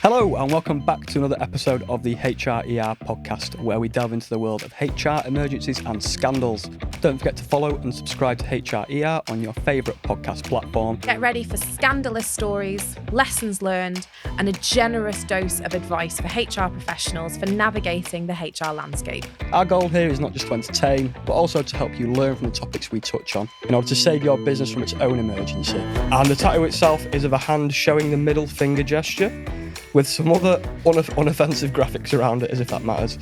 Hello and welcome back to another episode of the HRER podcast, where we delve into the world of HR emergencies and scandals. Don't forget to follow and subscribe to HRER on your favourite podcast platform. Get ready for scandalous stories, lessons learned, and a generous dose of advice for HR professionals for navigating the HR landscape. Our goal here is not just to entertain, but also to help you learn from the topics we touch on in order to save your business from its own emergency. And the tattoo itself is of a hand showing the middle finger gesture, with some other unoffensive graphics around it, as if that matters.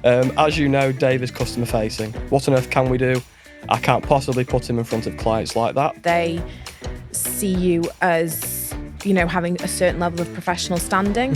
As you know, Dave is customer facing. What on earth can we do? I can't possibly put him in front of clients like that. They see you as, having a certain level of professional standing.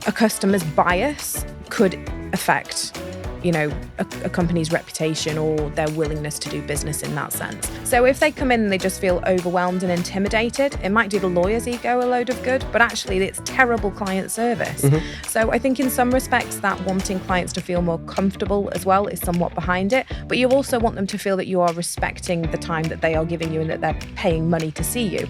A customer's bias could affect, a company's reputation or their willingness to do business in that sense. So if they come in and they just feel overwhelmed and intimidated, it might do the lawyer's ego a load of good, but actually it's terrible client service. So I think in some respects that wanting clients to feel more comfortable as well is somewhat behind it, but you also want them to feel that you are respecting the time that they are giving you and that they're paying money to see you.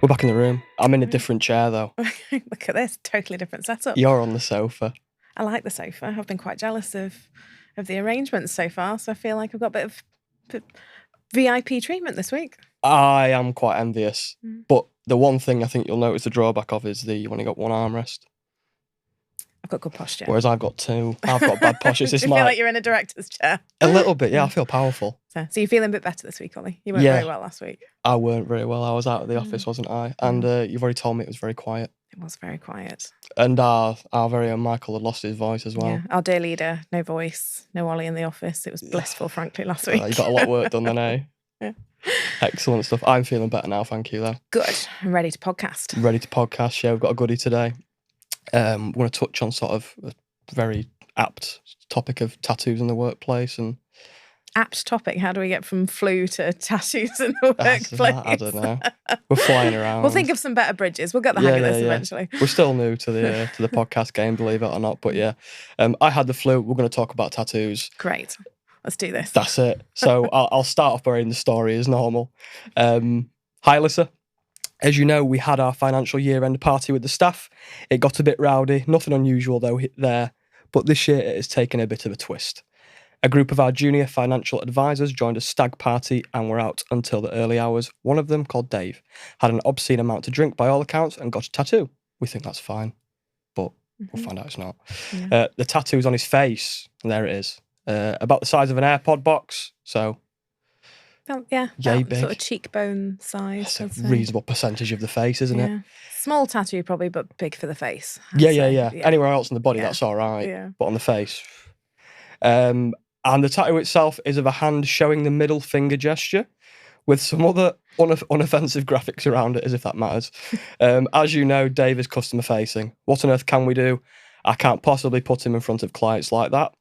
We're back in the room. I'm in a different chair though. Look at this, totally different setup. You're on the sofa. I like the sofa. I've been quite jealous of the arrangements so far, so I feel like I've got a bit of VIP treatment this week. I am quite envious, but the one thing I think you'll notice the drawback of is you've only got one armrest. I've got good posture. Whereas I've got two. I've got bad posture. Do you feel like you're in a director's chair? A little bit, yeah. I feel powerful. So you're feeling a bit better this week, Ollie? You weren't very well last week. I weren't very well. I was out of the office, wasn't I? And you've already told me it was very quiet. It was very quiet. And our very own Michael had lost his voice as well. Yeah. Our dear leader, no voice, no Ollie in the office. It was blissful, frankly, last week. You got a lot of work done then, eh? Yeah. Excellent stuff. I'm feeling better now, thank you, though. Good. I'm ready to podcast. Ready to podcast, yeah. We've got a goodie today. We're going to touch on sort of a very apt topic of tattoos in the workplace. And apt topic? How do we get from flu to tattoos in the workplace? I don't know. We're flying around. We'll think of some better bridges. We'll get the hang of this eventually. We're still new to the podcast game, believe it or not. But yeah, I had the flu. We're going to talk about tattoos. Great. Let's do this. That's it. So I'll start off by reading the story as normal. Hi, Alyssa. As you know, we had our financial year-end party with the staff. It got a bit rowdy. Nothing unusual, though, there. But this year, it has taken a bit of a twist. A group of our junior financial advisors joined a stag party and were out until the early hours. One of them, called Dave, had an obscene amount to drink by all accounts and got a tattoo. We think that's fine, but we'll find out it's not. Yeah. The tattoo's on his face, and there it is. About the size of an AirPod box, so... Oh, yeah, yay big. Sort of cheekbone size. That's a reasonable percentage of the face, isn't it? Small tattoo probably, but big for the face. Yeah. Anywhere else in the body, that's all right. Yeah. But on the face. And the tattoo itself is of a hand showing the middle finger gesture, with some other unoffensive graphics around it, as if that matters. As you know, Dave is customer facing. What on earth can we do? I can't possibly put him in front of clients like that.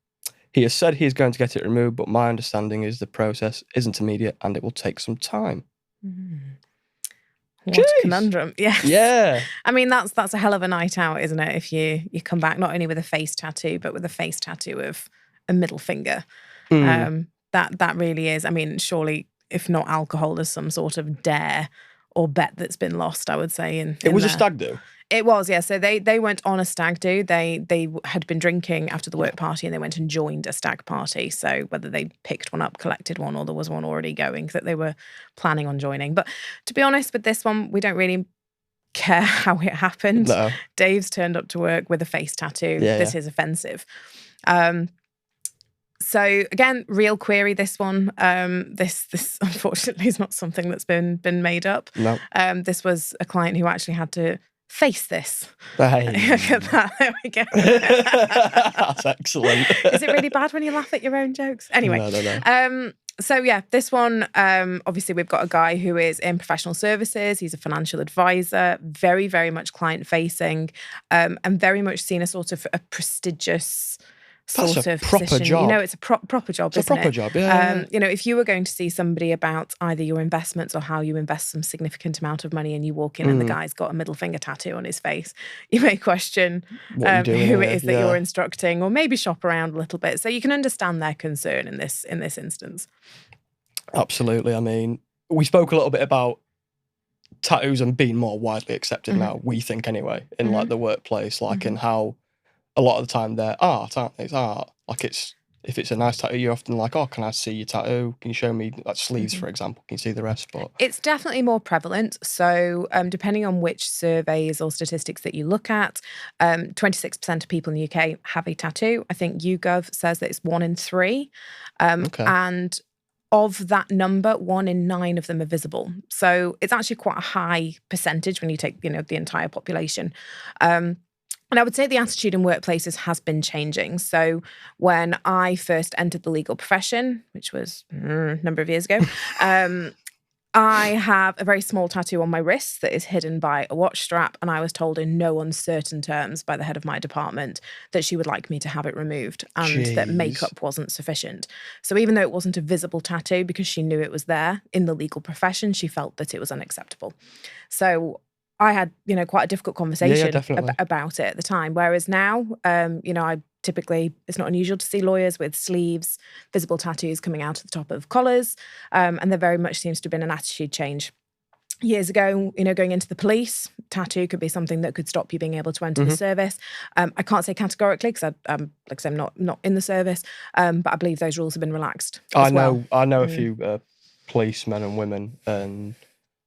He has said he is going to get it removed, but my understanding is the process isn't immediate and it will take some time. What a conundrum. Yes. Yeah. I mean, that's a hell of a night out, isn't it? If you come back not only with a face tattoo, but with a face tattoo of a middle finger. That really is. I mean, surely, if not alcohol, there's some sort of dare or bet that's been lost, I would say. It was a stag do? It was, yeah. So they went on a stag do. They had been drinking after the work party and they went and joined a stag party. So whether they picked one up, collected one, or there was one already going that they were planning on joining. But to be honest, with this one, we don't really care how it happened. No. Dave's turned up to work with a face tattoo. This is offensive. So again, real query, this one. This unfortunately is not something that's been made up. No. This was a client who actually had to face this. Hey. Look at that. There we go. That's excellent. Is it really bad when you laugh at your own jokes? Anyway. No. So yeah, this one, obviously we've got a guy who is in professional services. He's a financial advisor, very, very much client facing, and very much seen as sort of a prestigious sort of proper position. job. It's a proper job, It's a proper job, yeah. If you were going to see somebody about either your investments or how you invest some significant amount of money and you walk in and the guy's got a middle finger tattoo on his face, you may question who it is that you're instructing, or maybe shop around a little bit. So you can understand their concern in this instance. Absolutely. I mean, we spoke a little bit about tattoos and being more widely accepted now, we think anyway, in like the workplace, like in how a lot of the time they're art, aren't they? It's art. Like if it's a nice tattoo, you're often like, oh, can I see your tattoo? Can you show me like sleeves, for example? Can you see the rest? But it's definitely more prevalent. So depending on which surveys or statistics that you look at, 26% of people in the UK have a tattoo. I think YouGov says that it's 1 in 3. okay. And of that number, 1 in 9 of them are visible. So it's actually quite a high percentage when you take, the entire population. And I would say the attitude in workplaces has been changing. So when I first entered the legal profession, which was a number of years ago, I have a very small tattoo on my wrist that is hidden by a watch strap. And I was told in no uncertain terms by the head of my department that she would like me to have it removed and that makeup wasn't sufficient. So even though it wasn't a visible tattoo, because she knew it was there in the legal profession, she felt that it was unacceptable. So I had, quite a difficult conversation about it at the time. Whereas now, I typically, it's not unusual to see lawyers with sleeves, visible tattoos coming out at the top of collars. And there very much seems to have been an attitude change. Years ago, going into the police, tattoo could be something that could stop you being able to enter the service. I can't say categorically because I'm not in the service, but I believe those rules have been relaxed as well. I know a few policemen and women, and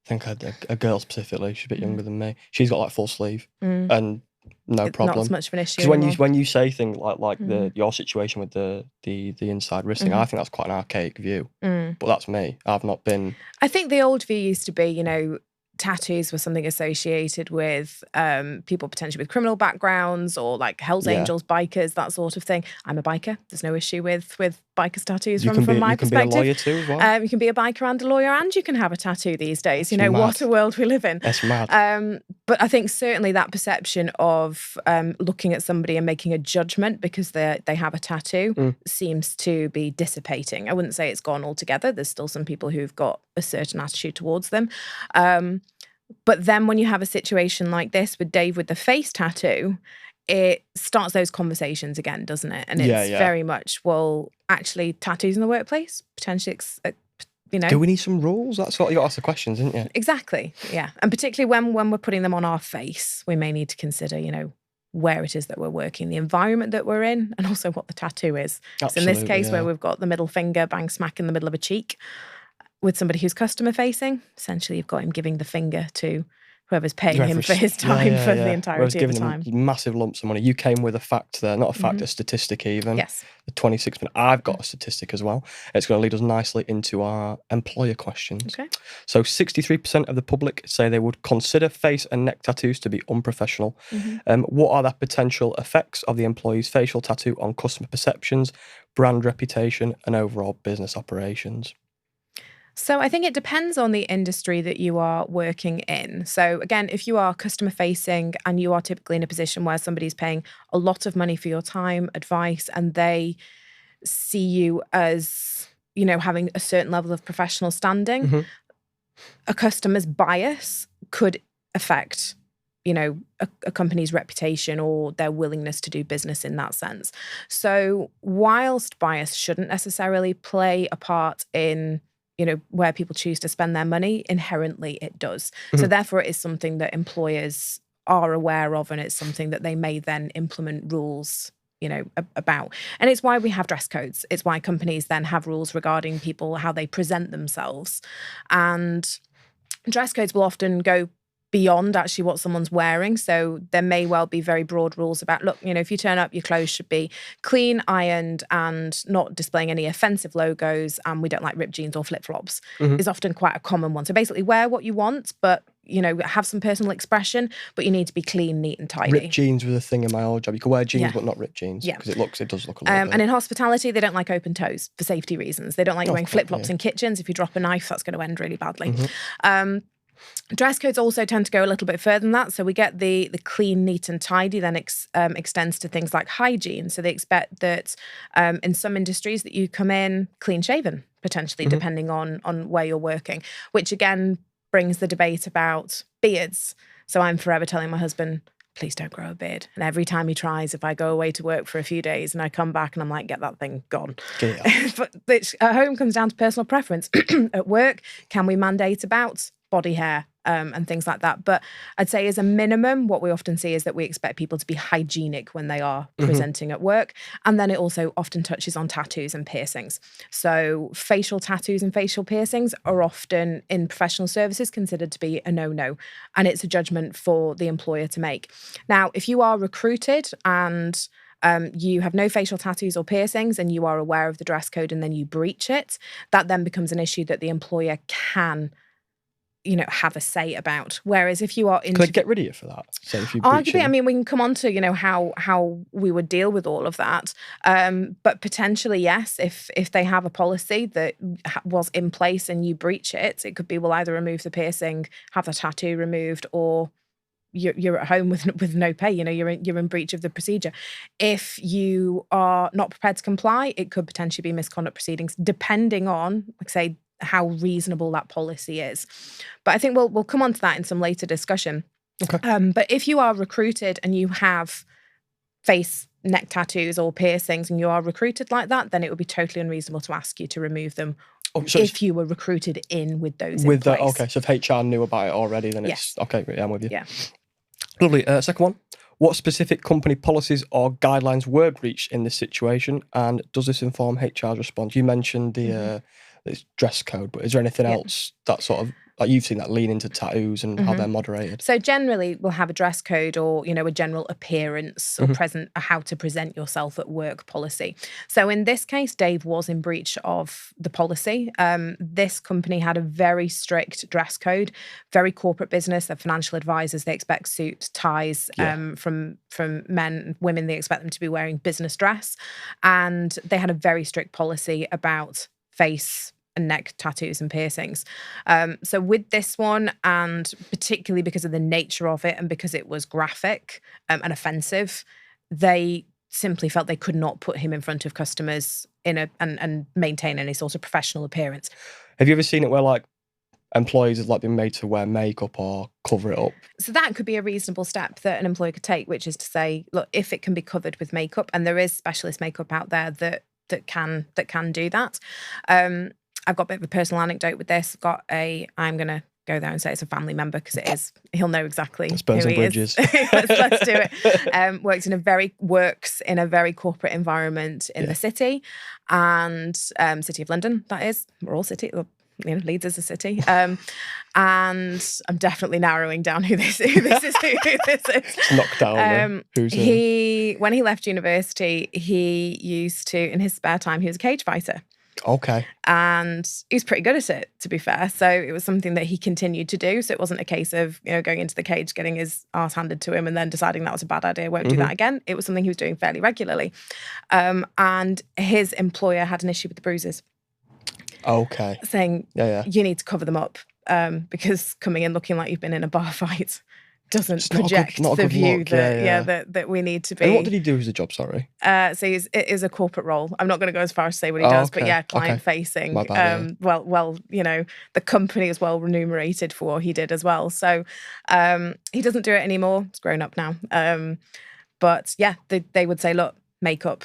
I think I had a girl specifically. She's a bit younger than me. She's got like full sleeve and no problem. Not as much of an issue. Because when you say things like your situation with the inside wrist thing, I think that's quite an archaic view. But that's me. I've not been. I think the old view used to be, tattoos were something associated with people potentially with criminal backgrounds or like Hells Angels, bikers, that sort of thing. I'm a biker. There's no issue with bikers' tattoos from my perspective. You can be a lawyer too as well. You can be a biker and a lawyer, and you can have a tattoo these days. What a world we live in. That's mad. But I think certainly that perception of looking at somebody and making a judgment because they have a tattoo seems to be dissipating. I wouldn't say it's gone altogether. There's still some people who've got a certain attitude towards them. But then when you have a situation like this with Dave with the face tattoo, it starts those conversations again, doesn't it? And it's very much, well, actually, tattoos in the workplace, potentially, Do we need some rules? That's what you got to ask the questions, isn't you? Exactly, yeah. And particularly when we're putting them on our face, we may need to consider, where it is that we're working, the environment that we're in, and also what the tattoo is. So in this case, where we've got the middle finger bang smack in the middle of a cheek, with somebody who's customer facing, essentially you've got him giving the finger to whoever's paying him for his time for the entirety of the time. Him massive lumps of money. You came with a fact there, not a fact, a statistic even. Yes. The 26%. I've got a statistic as well. It's going to lead us nicely into our employer questions. Okay. So 63% of the public say they would consider face and neck tattoos to be unprofessional. What are the potential effects of the employee's facial tattoo on customer perceptions, brand reputation, and overall business operations? So I think it depends on the industry that you are working in. So again, if you are customer facing and you are typically in a position where somebody's paying a lot of money for your time, advice, and they see you as, having a certain level of professional standing, a customer's bias could affect, a company's reputation or their willingness to do business in that sense. So whilst bias shouldn't necessarily play a part in where people choose to spend their money, inherently it does. So therefore it is something that employers are aware of, and it's something that they may then implement rules, about. And it's why we have dress codes. It's why companies then have rules regarding people, how they present themselves. And dress codes will often go beyond actually what someone's wearing. So there may well be very broad rules about, look, if you turn up, your clothes should be clean, ironed, and not displaying any offensive logos. And we don't like ripped jeans or flip-flops is often quite a common one. So basically wear what you want, but, have some personal expression, but you need to be clean, neat and tidy. Ripped jeans was a thing in my old job. You could wear jeans, but not ripped jeans. Because it does look a little bit. And in hospitality, they don't like open toes for safety reasons. They don't like wearing flip-flops in kitchens. If you drop a knife, that's going to end really badly. Dress codes also tend to go a little bit further than that. So we get the clean, neat and tidy then extends to things like hygiene. So they expect that in some industries that you come in clean shaven, potentially, depending on where you're working, which again brings the debate about beards. So I'm forever telling my husband, please don't grow a beard. And every time he tries, if I go away to work for a few days and I come back and I'm like, get that thing gone. But which at home comes down to personal preference. At work, can we mandate about body hair and things like that? But I'd say as a minimum, what we often see is that we expect people to be hygienic when they are presenting at work. And then it also often touches on tattoos and piercings. So facial tattoos and facial piercings are often in professional services considered to be a no-no. And it's a judgment for the employer to make. Now, if you are recruited and you have no facial tattoos or piercings and you are aware of the dress code and then you breach it, that then becomes an issue that the employer can have a say about. Whereas if you are could I get rid of you for that? So if you arguably, I mean, we can come on to how we would deal with all of that. But potentially, yes, if they have a policy that was in place and you breach it, it could be we'll either remove the piercing, have the tattoo removed, or you're at home with no pay. You're in breach of the procedure. If you are not prepared to comply, it could potentially be misconduct proceedings, depending on, like say, how reasonable that policy is. But I think we'll come on to that in some later discussion. Okay. But if you are recruited and you have face, neck tattoos or piercings and you are recruited like that, then it would be totally unreasonable to ask you to remove them if you were recruited in with those in place. Okay, so if HR knew about it already, then it's... Okay, yeah, I'm with you. Yeah. Lovely. Second one. What specific company policies or guidelines were breached in this situation, and does this inform HR's response? You mentioned the it's dress code, but is there anything else that sort of, like you've seen that lean into tattoos and how they're moderated? So generally we'll have a dress code or, a general appearance or how to present yourself at work policy. So in this case, Dave was in breach of the policy. This company had a very strict dress code, very corporate business. They're financial advisors. They expect suits, ties from men and women. They expect them to be wearing business dress. And they had a very strict policy about face and neck tattoos and piercings. So with this one, and particularly because of the nature of it and because it was graphic and offensive, they simply felt they could not put him in front of customers and maintain any sort of professional appearance. Have you ever seen it where like employees have like been made to wear makeup or cover it up? So that could be a reasonable step that an employer could take, which is to say, look, if it can be covered with makeup, and there is specialist makeup out there that can do that. I've got a bit of a personal anecdote with this. I'm going to go there and say it's a family member because it is. He'll know exactly who he bridges. is. Let's do it. Works in a very corporate environment in the city, and City of London. That is, we're all city. Leeds is a city. And I'm definitely narrowing down who this is. Knock down. When he left university, he used to, in his spare time, he was a cage fighter. Okay. And he was pretty good at it, to be fair. So it was something that he continued to do. So it wasn't a case of, going into the cage, getting his arse handed to him and then deciding that was a bad idea, won't do that again. It was something he was doing fairly regularly. And his employer had an issue with the bruises. Okay. Saying, you need to cover them up because coming in looking like you've been in a bar fight doesn't project the view that we need to be. And what did he do as a job, sorry? So it is a corporate role. I'm not going to go as far as to say what he does, but client facing. My bad, well, the company is well remunerated for what he did as well. So he doesn't do it anymore. He's grown up now. But yeah, they would say, look, makeup.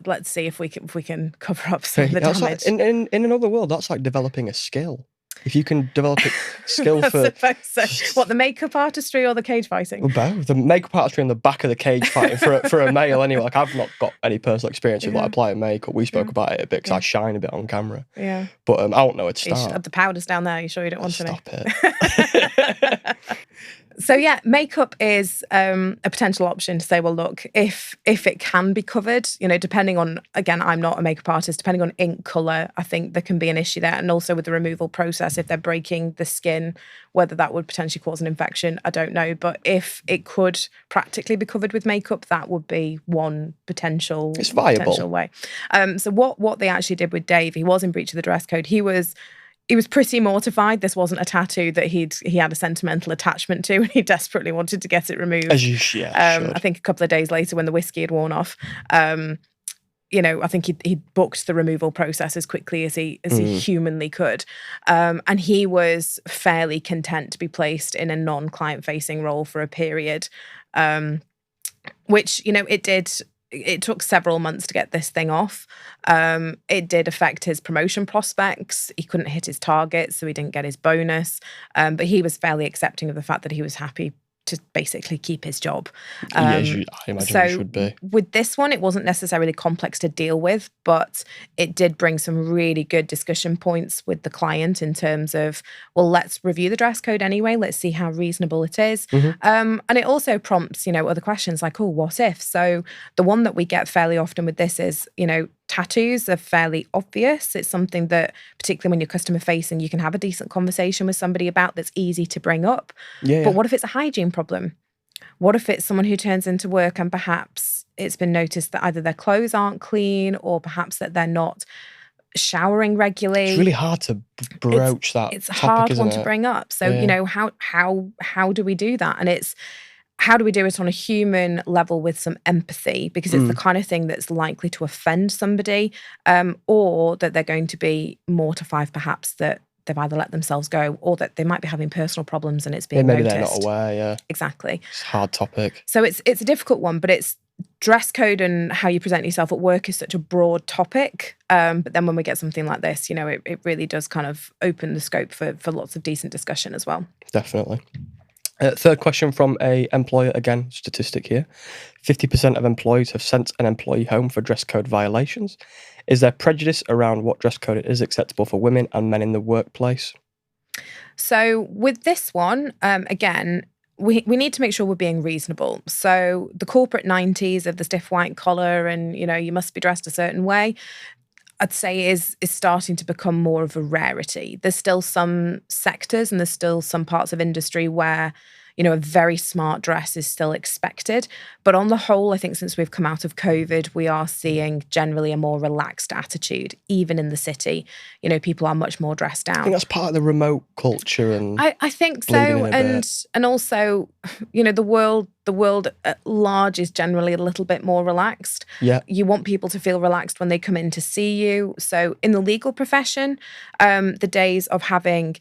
Let's see if we can cover up some of the damage. Like, in another world, that's like developing a skill. If you can develop a skill for... I suppose so. What, the makeup artistry or the cage fighting? Well, both. The makeup artistry on the back of the cage fighting for a male anyway. Like, I've not got any personal experience with like applying makeup. We spoke about it a bit because I shine a bit on camera. Yeah. But I don't know where to start. You should have the powders down there. You sure you don't want any? Stop it. So yeah, makeup is a potential option to say, well, look, if it can be covered, depending on, again, I'm not a makeup artist, depending on ink colour, I think there can be an issue there. And also with the removal process, if they're breaking the skin, whether that would potentially cause an infection, I don't know. But if it could practically be covered with makeup, that would be one potential way. So what they actually did with Dave, he was in breach of the dress code. He was pretty mortified. This wasn't a tattoo that he had a sentimental attachment to, and he desperately wanted to get it removed. As you should. I think a couple of days later, when the whiskey had worn off, I think he booked the removal process as quickly as he humanly could, and he was fairly content to be placed in a non-client facing role for a period. which, it took several months to get this thing off. It did affect his promotion prospects. He couldn't hit his targets, so he didn't get his bonus. But he was fairly accepting of the fact that he was happy to basically keep his job. I imagine he should be. With this one, it wasn't necessarily complex to deal with, but it did bring some really good discussion points with the client in terms of, well, let's review the dress code anyway. Let's see how reasonable it is. And it also prompts, other questions like, oh, what if? So the one that we get fairly often with this is, tattoos are fairly obvious. It's something that, particularly when you're customer facing, you can have a decent conversation with somebody about that's easy to bring up. But what if it's a hygiene problem? What if it's someone who turns into work and perhaps it's been noticed that either their clothes aren't clean or perhaps that they're not showering regularly? It's really hard to broach that. It's a topic, hard isn't one it? to bring up. So, how do we do that? And it's, how do we do it on a human level with some empathy? Because it's the kind of thing that's likely to offend somebody, or that they're going to be mortified perhaps that they've either let themselves go or that they might be having personal problems and it's being maybe noticed. They're not aware, yeah. Exactly. It's a hard topic. So it's a difficult one, but it's dress code and how you present yourself at work is such a broad topic. But then when we get something like this, it really does kind of open the scope for lots of decent discussion as well. Definitely. Third question from a employer, again, statistic here. 50% of employees have sent an employee home for dress code violations. Is there prejudice around what dress code is acceptable for women and men in the workplace? So with this one, again, we need to make sure we're being reasonable. So the corporate 90s of the stiff white collar and, you must be dressed a certain way, I'd say is starting to become more of a rarity. There's still some sectors and there's still some parts of industry where, a very smart dress is still expected. But on the whole, I think since we've come out of COVID, we are seeing generally a more relaxed attitude, even in the city. People are much more dressed down. I think that's part of the remote culture, and I think so. And also, the world at large is generally a little bit more relaxed. Yeah. You want people to feel relaxed when they come in to see you. So in the legal profession, the days of having,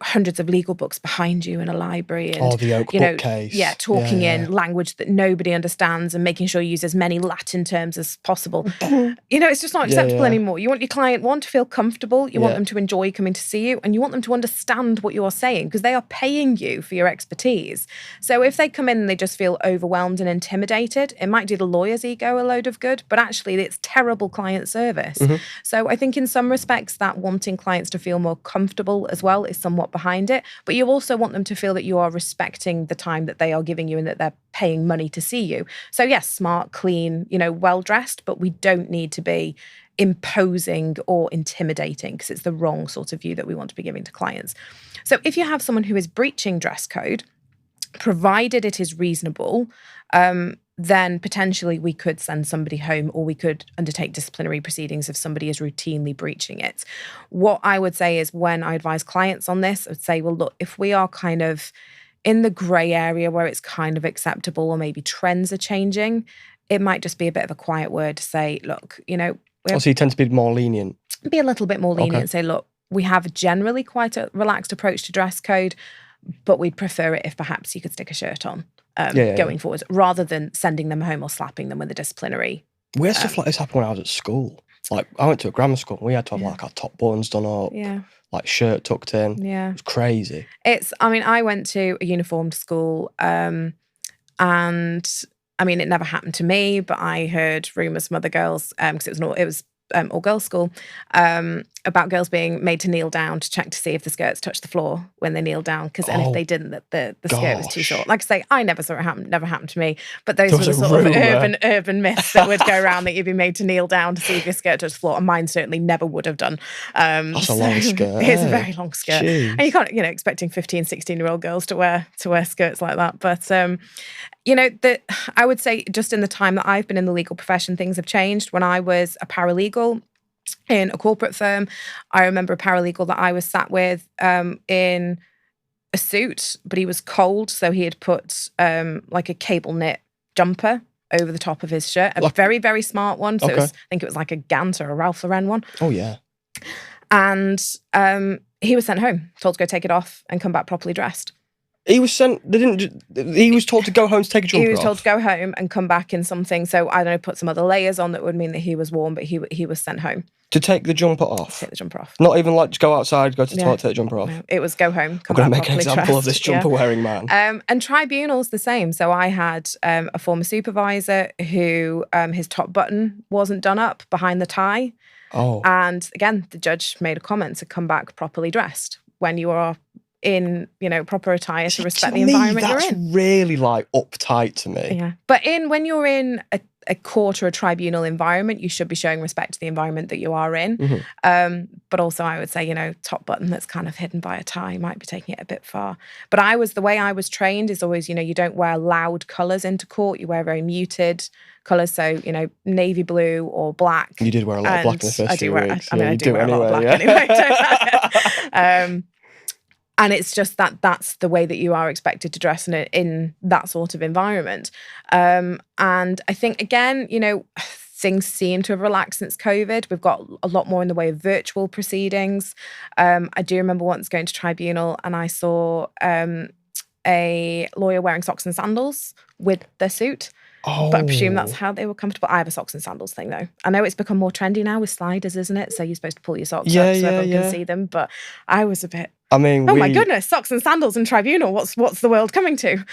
hundreds of legal books behind you in a library and the oak bookcase. Yeah, talking in language that nobody understands and making sure you use as many Latin terms as possible. It's just not acceptable anymore. You want your client, one, to feel comfortable. You want them to enjoy coming to see you, and you want them to understand what you are saying because they are paying you for your expertise. So if they come in and they just feel overwhelmed and intimidated, it might do the lawyer's ego a load of good, but actually it's terrible client service. So I think in some respects that wanting clients to feel more comfortable as well is somewhat behind it, but you also want them to feel that you are respecting the time that they are giving you and that they're paying money to see you. So yes, smart, clean, well-dressed, but we don't need to be imposing or intimidating because it's the wrong sort of view that we want to be giving to clients. So if you have someone who is breaching dress code, provided it is reasonable, then potentially we could send somebody home or we could undertake disciplinary proceedings if somebody is routinely breaching it. What I would say is when I advise clients on this, I would say, well, look, if we are kind of in the grey area where it's kind of acceptable or maybe trends are changing, it might just be a bit of a quiet word to say, look, so you tend to be more lenient? Be a little bit more lenient and say, look, we have generally quite a relaxed approach to dress code, but we'd prefer it if perhaps you could stick a shirt on going forward, rather than sending them home or slapping them with a disciplinary. We had stuff like this happen when I was at school. Like, I went to a grammar school and we had to have like our top buttons done up, like shirt tucked in. Yeah. It was crazy. I went to a uniformed school and it never happened to me, but I heard rumours from other girls, because it was all girls school, about girls being made to kneel down to check to see if the skirts touched the floor when they kneeled down, because if they didn't, the skirt was too short. Like I say, I never saw it happen, never happened to me, but those were the sort of urban myths that would go around, that you'd be made to kneel down to see if your skirt touched the floor, and mine certainly never would have done. That's a long skirt. It's a very long skirt. Jeez. And you can't, expecting 15, 16-year-old girls to wear skirts like that. But I would say just in the time that I've been in the legal profession, things have changed. When I was a paralegal in a corporate firm, I remember a paralegal that I was sat with in a suit, but he was cold, so he had put like a cable knit jumper over the top of his shirt, a very, very smart one. So I think it was like a Gant or a Ralph Lauren one. Oh, yeah. And he was sent home, told to go take it off and come back properly dressed. He was sent. They didn't. He was told to go home to take a jumper off. He was told to go home and come back in something. So I don't know, put some other layers on that would mean that he was warm, but he was sent home to take the jumper off. Take the jumper off. Not even like just go outside, go to the toilet, take the jumper off. No, it was go home. I'm going to make an example of this jumper wearing man. And tribunals the same. So I had a former supervisor who his top button wasn't done up behind the tie. Oh. And again, the judge made a comment to come back properly dressed when you are in, proper attire to respect the environment you're in. That's really like uptight to me. Yeah. But when you're in a court or a tribunal environment, you should be showing respect to the environment that you are in. Mm-hmm. But also I would say, top button that's kind of hidden by a tie might be taking it a bit far. But the way I was trained is always, you don't wear loud colours into court. You wear very muted colours. So, navy blue or black. You did wear a lot of black in the first few weeks. I do wear a lot of black anyway. And it's just that's the way that you are expected to dress in that sort of environment. And I think, again, things seem to have relaxed since COVID. We've got a lot more in the way of virtual proceedings. I do remember once going to tribunal and I saw a lawyer wearing socks and sandals with their suit. Oh. But I presume that's how they were comfortable. I have a socks and sandals thing, though. I know it's become more trendy now with sliders, isn't it? So you're supposed to pull your socks up so everyone can see them. But I was a bit... my goodness, socks and sandals in tribunal. What's the world coming to?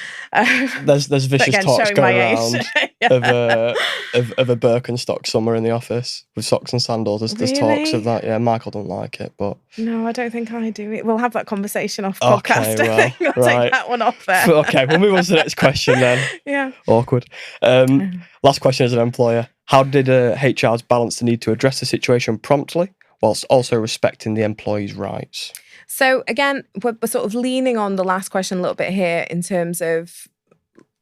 There's vicious talks going around of a Birkenstock summer in the office with socks and sandals. There's talks of that. Yeah, Michael don't like it, but no, I don't think I do. We'll have that conversation off podcast. Okay, I think I'll take that one off there. Okay, we'll move on to the next question then. Yeah, awkward. Last question as an employer: how did HRs balance the need to address the situation promptly whilst also respecting the employee's rights? So again, we're sort of leaning on the last question a little bit here in terms of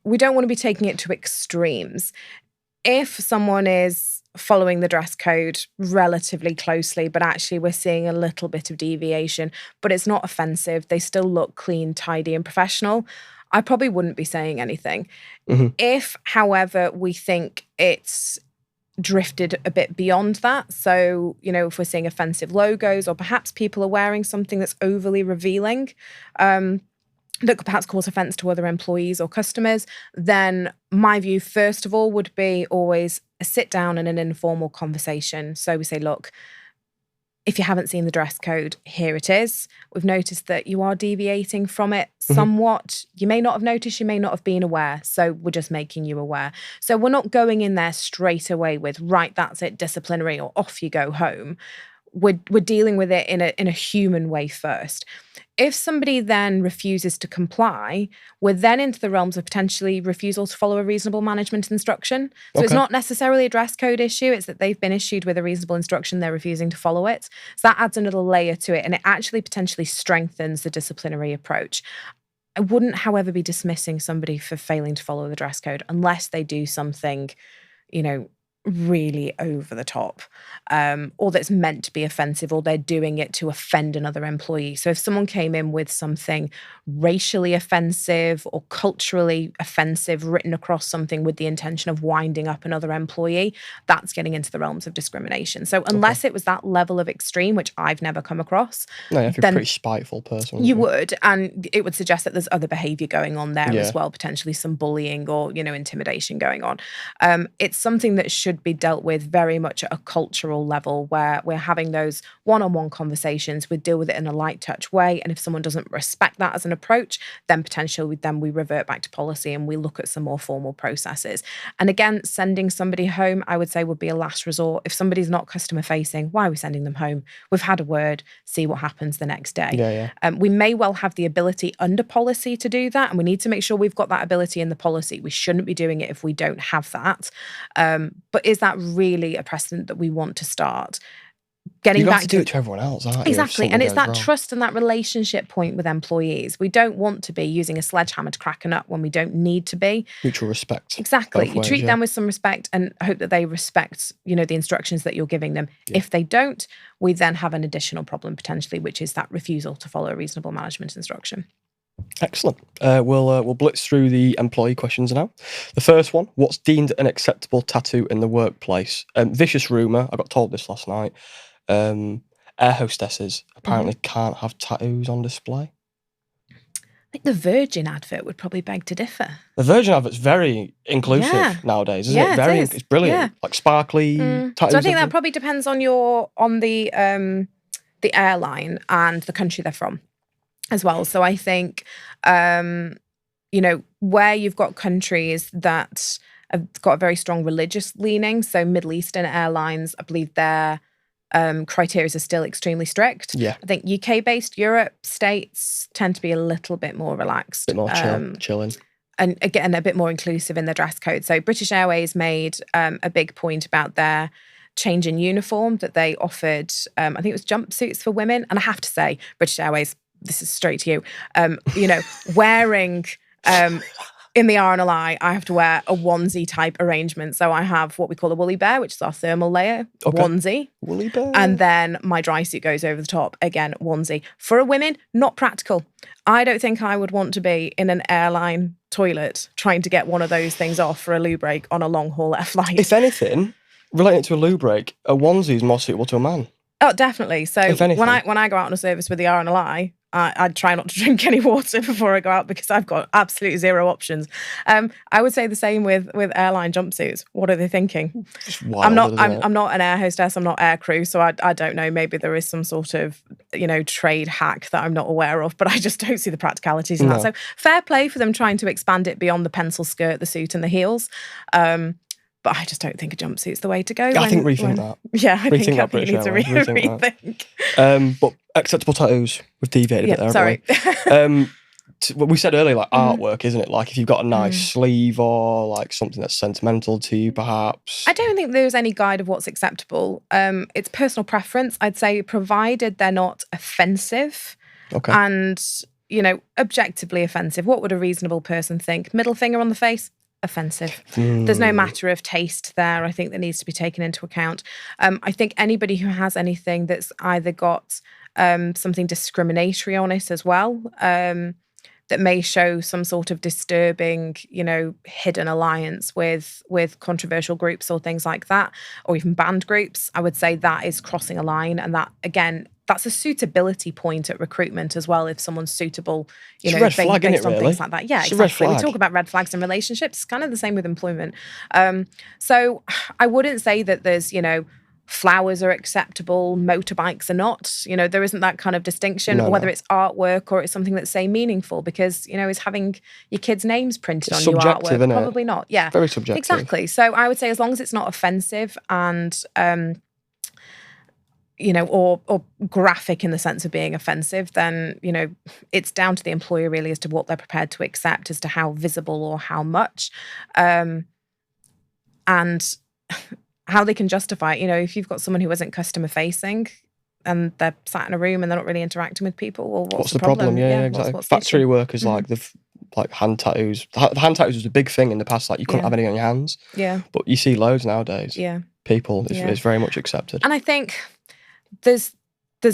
we don't want to be taking it to extremes. If someone is following the dress code relatively closely, but actually we're seeing a little bit of deviation, but it's not offensive, they still look clean, tidy and professional, I probably wouldn't be saying anything. Mm-hmm. If, however, we think it's drifted a bit beyond that. So, if we're seeing offensive logos or perhaps people are wearing something that's overly revealing, that could perhaps cause offence to other employees or customers, then my view, first of all, would be always a sit down and an informal conversation. So we say, look, if you haven't seen the dress code, here it is. We've noticed that you are deviating from it somewhat. Mm-hmm. You may not have noticed, you may not have been aware. So we're just making you aware. So we're not going in there straight away with, right, that's it, disciplinary, or off you go home. We're dealing with it in a human way first. If somebody then refuses to comply, we're then into the realms of potentially refusal to follow a reasonable management instruction. So It's not necessarily a dress code issue. It's that they've been issued with a reasonable instruction, they're refusing to follow it. So that adds another layer to it, and it actually potentially strengthens the disciplinary approach. I wouldn't, however, be dismissing somebody for failing to follow the dress code unless they do something, really over the top, or that's meant to be offensive, or they're doing it to offend another employee. So if someone came in with something racially offensive or culturally offensive written across something with the intention of winding up another employee, that's getting into the realms of discrimination. So unless it was that level of extreme, which I've never come across, no, you have to be a pretty spiteful person. You would, and it would suggest that there's other behaviour going on there as well, potentially some bullying or intimidation going on. It's something that should be dealt with very much at a cultural level, where we're having those one-on-one conversations. We deal with it in a light touch way, and if someone doesn't respect that as an approach, then potentially we revert back to policy and we look at some more formal processes. And again, sending somebody home, I would say, would be a last resort. If somebody's not customer facing, why are we sending them home? We've had a word, see what happens the next day. We may well have the ability under policy to do that, and we need to make sure we've got that ability in the policy. We shouldn't be doing it if we don't have that. But is that really a precedent that we want to start? Getting you back to do it to everyone else, aren't you? Exactly. And it's that trust and that relationship point with employees. We don't want to be using a sledgehammer to crack a nut when we don't need to be. Mutual respect. Exactly. You treat them with some respect and hope that they respect, the instructions that you're giving them. Yeah. If they don't, we then have an additional problem potentially, which is that refusal to follow a reasonable management instruction. Excellent. We'll blitz through the employee questions now. The first one: what's deemed an acceptable tattoo in the workplace? Vicious rumour. I got told this last night. Air hostesses apparently can't have tattoos on display. think the Virgin advert would probably beg to differ. The Virgin advert's very inclusive nowadays, isn't it? Very, it's brilliant. Yeah. Like sparkly tattoos. So I think that probably depends on the airline and the country they're from as well. So I think, you know, where you've got countries that have got a very strong religious leaning, so Middle Eastern airlines, I believe their criteria are still extremely strict. Yeah. I think UK-based Europe states tend to be a little bit more relaxed. A bit more chilling. And again, a bit more inclusive in their dress code. So British Airways made a big point about their change in uniform that they offered. I think it was jumpsuits for women. And I have to say, British Airways, this is straight to you, you know, wearing... in the RNLI, I have to wear a onesie type arrangement. So I have what we call a woolly bear, which is our thermal layer, onesie. Woolly bear. And then my dry suit goes over the top, again, onesie. For a woman, not practical. I don't think I would want to be in an airline toilet trying to get one of those things off for a loo break on a long haul air flight. If anything, relating to a loo break, a onesie is more suitable to a man. Oh, definitely. So when I go out on a service with the RNLI, I'd try not to drink any water before I go out because I've got absolutely zero options. I would say the same with airline jumpsuits. What are they thinking? Wild, I'm not an air hostess. I'm not air crew, so I don't know. Maybe there is some sort of, you know, trade hack that I'm not aware of, but I just don't see the practicalities in that. So fair play for them trying to expand it beyond the pencil skirt, the suit, and the heels. But I just don't think a jumpsuit's the way to go. I think rethink that. Yeah, I think you need to rethink. But acceptable tattoos, we've deviated a bit there. Sorry. What we said earlier, like artwork, isn't it? Like if you've got a nice sleeve or like something that's sentimental to you, perhaps. I don't think there's any guide of what's acceptable. It's personal preference. I'd say provided they're not offensive and, you know, objectively offensive. What would a reasonable person think? Middle finger on the face? Offensive. There's no matter of taste there. I think that needs to be taken into account. I think anybody who has anything that's either got something discriminatory on it as well, that may show some sort of disturbing, you know, hidden alliance with controversial groups or things like that, or even banned groups, I would say that is crossing a line. And that, again, that's a suitability point at recruitment as well. If someone's suitable, you know, based on things like that. Yeah, exactly. We talk about red flags in relationships. It's kind of the same with employment. So I wouldn't say that there's, you know, flowers are acceptable, motorbikes are not. You know, there isn't that kind of distinction, or whether it's artwork or it's something that's, say, meaningful, because, you know, is having your kids' names printed on your artwork? Probably not. Yeah. Very subjective. Exactly. So I would say as long as it's not offensive and, you know, or graphic in the sense of being offensive, then, you know, it's down to the employer really as to what they're prepared to accept, as to how visible or how much. And how they can justify it. You know, if you've got someone who isn't customer facing and they're sat in a room and they're not really interacting with people, well, what's the problem? Yeah, exactly. What's factory workers, like like hand tattoos. The hand tattoos was a big thing in the past. Like you couldn't have any on your hands. Yeah. But you see loads nowadays. Yeah. People, it's very much accepted. And I think there's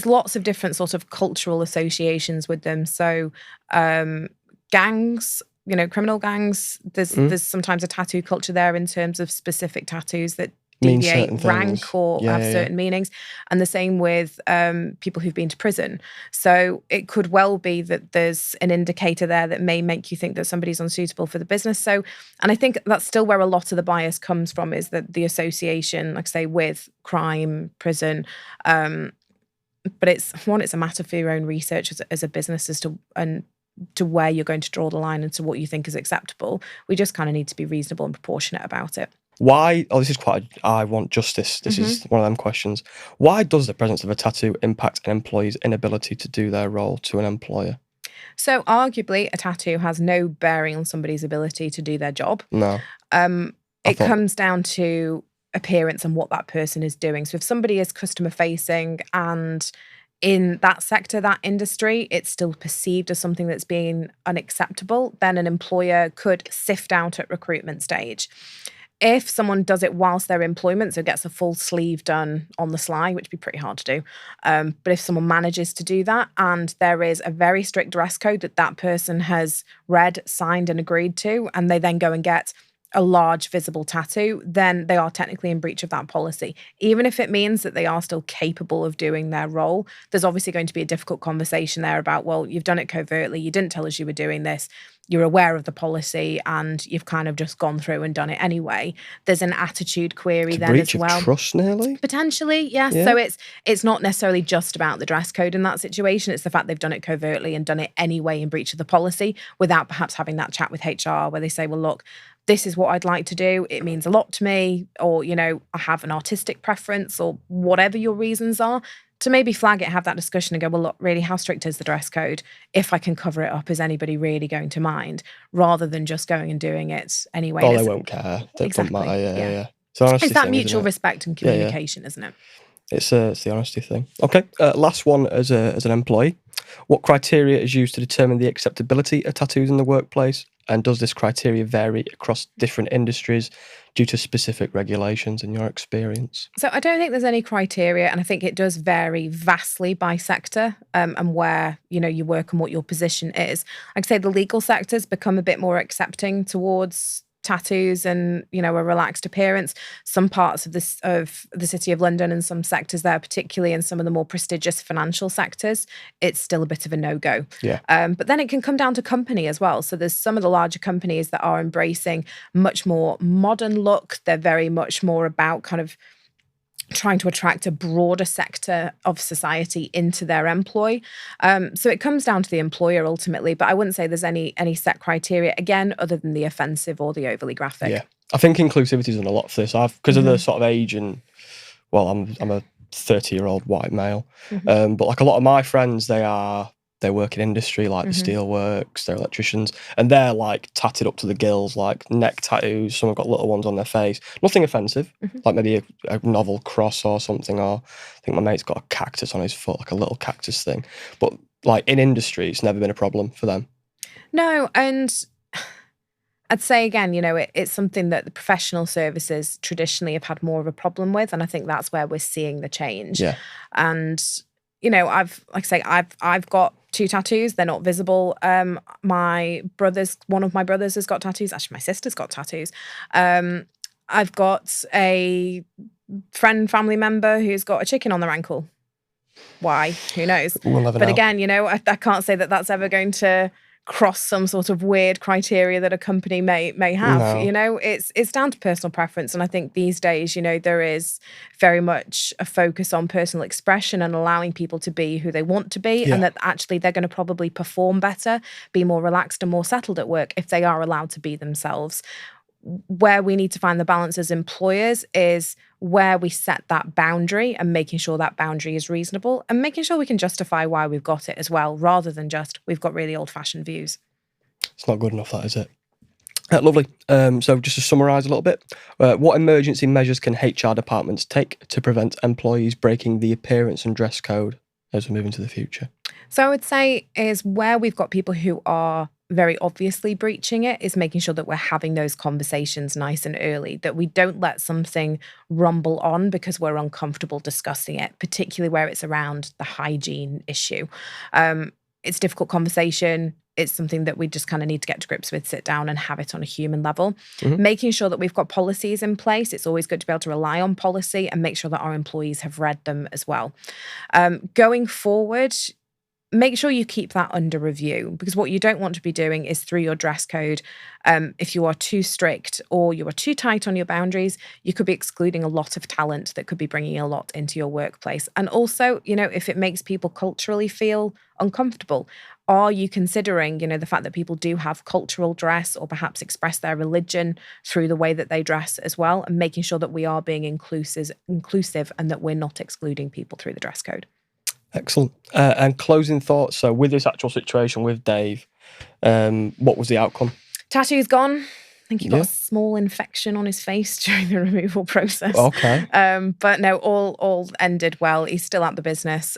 lots of different sort of cultural associations with them. So gangs, you know, criminal gangs, there's sometimes a tattoo culture there in terms of specific tattoos that deviate rank or have certain meanings. And the same with people who've been to prison. So it could well be that there's an indicator there that may make you think that somebody's unsuitable for the business. So, and I think that's still where a lot of the bias comes from, is that the association, like I say, with crime, prison. But it's a matter for your own research as a business as to where you're going to draw the line and to what you think is acceptable. We just kind of need to be reasonable and proportionate about it. Why? Oh, this is I want justice. This is one of them questions. Why does the presence of a tattoo impact an employee's inability to do their role to an employer? So arguably, a tattoo has no bearing on somebody's ability to do their job. No. It comes down to appearance and what that person is doing. So if somebody is customer facing and in that sector, that industry, it's still perceived as something that's being unacceptable, then an employer could sift out at recruitment stage. If someone does it whilst they're in employment, so gets a full sleeve done on the sly, which would be pretty hard to do. But if someone manages to do that and there is a very strict dress code that person has read, signed and agreed to, and they then go and get a large visible tattoo, then they are technically in breach of that policy. Even if it means that they are still capable of doing their role, there's obviously going to be a difficult conversation there about, well, you've done it covertly, you didn't tell us you were doing this, you're aware of the policy, and you've kind of just gone through and done it anyway. There's an attitude query then as well. Breach of trust, nearly? Potentially, yes. Yeah. So it's not necessarily just about the dress code in that situation. It's the fact they've done it covertly and done it anyway in breach of the policy without perhaps having that chat with HR where they say, well, look, this is what I'd like to do. It means a lot to me, or, I have an artistic preference, or whatever your reasons are, to maybe flag it, have that discussion and go, well, look, really, how strict is the dress code? If I can cover it up, is anybody really going to mind? Rather than just going and doing it anyway. Oh, they won't care. It doesn't matter. Yeah. It's an honesty It's that thing, mutual respect and communication, isn't it? It's the honesty thing. Okay, last one as an employee. What criteria is used to determine the acceptability of tattoos in the workplace? And does this criteria vary across different industries due to specific regulations in your experience? So I don't think there's any criteria, and I think it does vary vastly by sector and where you work and what your position is. I'd say the legal sector's become a bit more accepting towards tattoos and a relaxed appearance. Some parts of the City of London and some sectors there, particularly in some of the more prestigious financial sectors, it's still a bit of a no-go. Yeah. But then it can come down to company as well. So there's some of the larger companies that are embracing much more modern look. They're very much more about kind of trying to attract a broader sector of society into their employ. So it comes down to the employer ultimately, but I wouldn't say there's any set criteria, again, other than the offensive or the overly graphic. Yeah. I think inclusivity's done a lot for this. Because of the sort of age and, well, I'm a 30-year-old white male, but like a lot of my friends, they work in industry, like the steelworks, they're electricians, and they're like tatted up to the gills, like neck tattoos. Some have got little ones on their face. Nothing offensive, like maybe a novel cross or something, or I think my mate's got a cactus on his foot, like a little cactus thing. But like in industry, it's never been a problem for them. No, and I'd say again, it's something that the professional services traditionally have had more of a problem with, and I think that's where we're seeing the change. Yeah. And I've got 2 tattoos. They're not visible. One of my brothers has got tattoos. Actually, my sister's got tattoos. I've got a family member who's got a chicken on their ankle. Why? Who knows? We'll never but know. Again, I can't say that that's ever going to cross some sort of weird criteria that a company may have. No. It's down to personal preference, and I think these days there is very much a focus on personal expression and allowing people to be who they want to be, and that actually they're going to probably perform better, be more relaxed and more settled at work if they are allowed to be themselves. Where we need to find the balance as employers is where we set that boundary and making sure that boundary is reasonable and making sure we can justify why we've got it as well, rather than just we've got really old-fashioned views. It's not good enough, that, is it? Lovely. So just to summarise a little bit, what emergency measures can HR departments take to prevent employees breaking the appearance and dress code as we move into the future? So I would say is where we've got people who are very obviously breaching it is making sure that we're having those conversations nice and early, that we don't let something rumble on because we're uncomfortable discussing it, particularly where it's around the hygiene issue. It's a difficult conversation. It's something that we just kind of need to get to grips with, sit down and have it on a human level. Making sure that we've got policies in place. It's always good to be able to rely on policy and make sure that our employees have read them as well. Going forward, make sure you keep that under review, because what you don't want to be doing is through your dress code, if you are too strict or you are too tight on your boundaries, you could be excluding a lot of talent that could be bringing a lot into your workplace. And also, if it makes people culturally feel uncomfortable, are you considering, the fact that people do have cultural dress or perhaps express their religion through the way that they dress as well, and making sure that we are being inclusive and that we're not excluding people through the dress code. Excellent. And closing thoughts. So with this actual situation with Dave, what was the outcome? Tattoo's gone. I think he got a small infection on his face during the removal process. Okay. But no, all ended well. He's still at the business.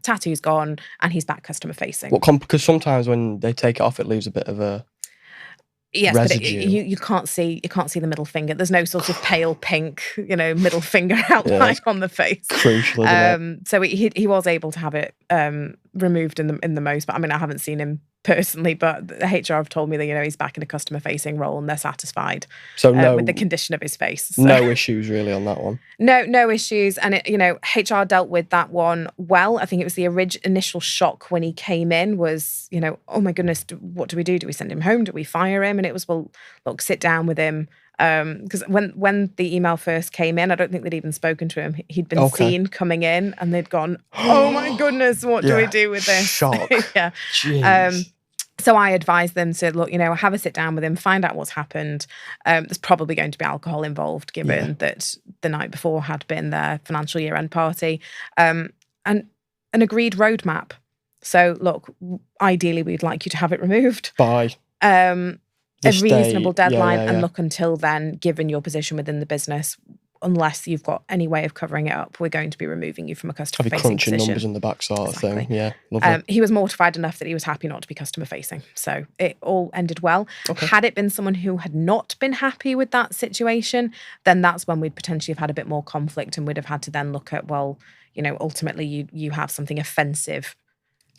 Tattoo's gone and he's back customer facing. Because sometimes when they take it off, it leaves a bit of a residue. But you can't see the middle finger. There's no sort of pale pink, middle finger outline on the face. Crucial, isn't it? So he was able to have it removed in the most. But I mean, I haven't seen him personally, but the HR have told me that, you know, he's back in a customer facing role and they're satisfied with the condition of his face. So. No issues really on that one. No issues. And it, you know, HR dealt with that one well. I think it was the initial shock when he came in was, you know, oh my goodness, what do we do? Do we send him home? Do we fire him? And it was, well, look, sit down with him. Because when the email first came in, I don't think they'd even spoken to him. He'd been seen coming in and they'd gone, oh my goodness, what do we do with this? Shock. Yeah. Jeez. So I advised them to, look, you know, have a sit down with him, find out what's happened. There's probably going to be alcohol involved, given that the night before had been their financial year-end party. And an agreed roadmap. So, look, ideally, we'd like you to have it removed. By a reasonable deadline, and look, until then, given your position within the business, unless you've got any way of covering it up, we're going to be removing you from a customer facing crunching position. Numbers in the back sort of thing. Yeah, lovely. He was mortified enough that he was happy not to be customer facing, so it all ended well. Had it been someone who had not been happy with that situation, then that's when we'd potentially have had a bit more conflict, and we'd have had to then look at, well, you know, ultimately you have something offensive.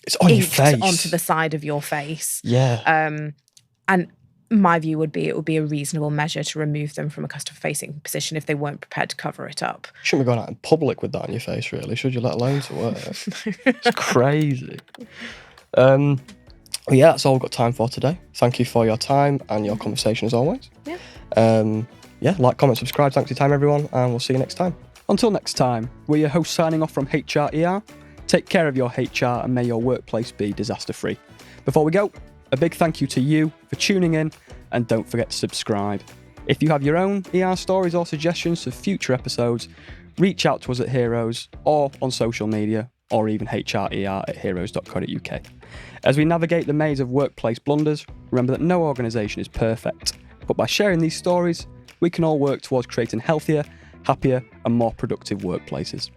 It's on your face, onto the side of your face. Yeah. And my view would be it would be a reasonable measure to remove them from a customer-facing position if they weren't prepared to cover it up. Shouldn't be going out in public with that on your face, really, should you, let alone to work? It's crazy. Yeah, that's all we've got time for today. Thank you for your time and your conversation as always. Yeah. Like, comment, subscribe. Thanks for your time, everyone, and we'll see you next time. Until next time, we're your hosts signing off from HRER. Take care of your HR and may your workplace be disaster-free. Before we go, a big thank you to you for tuning in, and don't forget to subscribe. If you have your own ER stories or suggestions for future episodes, reach out to us at Heroes or on social media, or even hrer@heroes.co.uk. As we navigate the maze of workplace blunders, remember that no organisation is perfect, but by sharing these stories, we can all work towards creating healthier, happier and more productive workplaces.